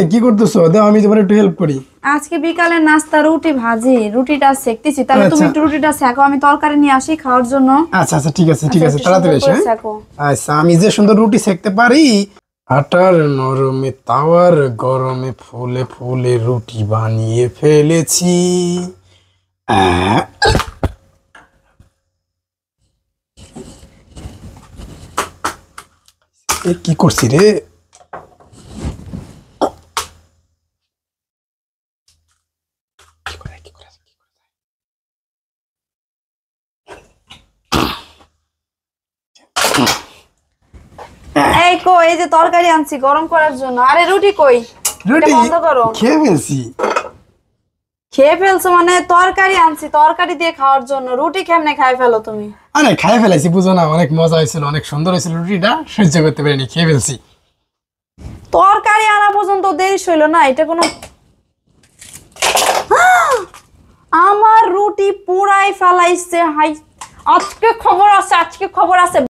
এই কি করতেছো? দাও আমি তোমার একটু হেল্প করি। আজকে বিকালে নাস্তা রুটি ভাজি, রুটিটা সেকতেছি। তাহলে তুমি একটু রুটিটা সেকো, আমি তরকারি নিয়ে আসি খাওয়ার জন্য। আচ্ছা আচ্ছা ঠিক আছে ঠিক আছে, তাড়াতাড়ি এসো। সেকো। আচ্ছা আমি যে সুন্দর রুটি সেকতে পারি। আটার নরমে তাওয়ার গরমে ফুলে ফুলে রুটি বানিয়ে ফেলেছি। আহ, এ কি করছি রে? এই কই, এই যে তরকারি আনছি গরম করার জন্য। আরে রুটি কই? রুটি বন্ধ করো। খেয়ে ফেলছি। খেয়ে ফেলছো মানে? তরকারি আনছি তরকারি দিয়ে খাওয়ার জন্য, রুটি কেমনে খাই ফেলো তুমি? আরে খাই ফেলাইছি, বুঝো না? অনেক মজা হয়েছিল, অনেক সুন্দর হয়েছিল রুটিটা, সহ্য করতে পারিনি, খেয়ে ফেলছি। তরকারি আনা পর্যন্ত দেরি হইল না, এটা কোনো আমার রুটি পুরাই ফেলাইছে। হাই, আজকে খবর আছে, আজকে খবর আছে।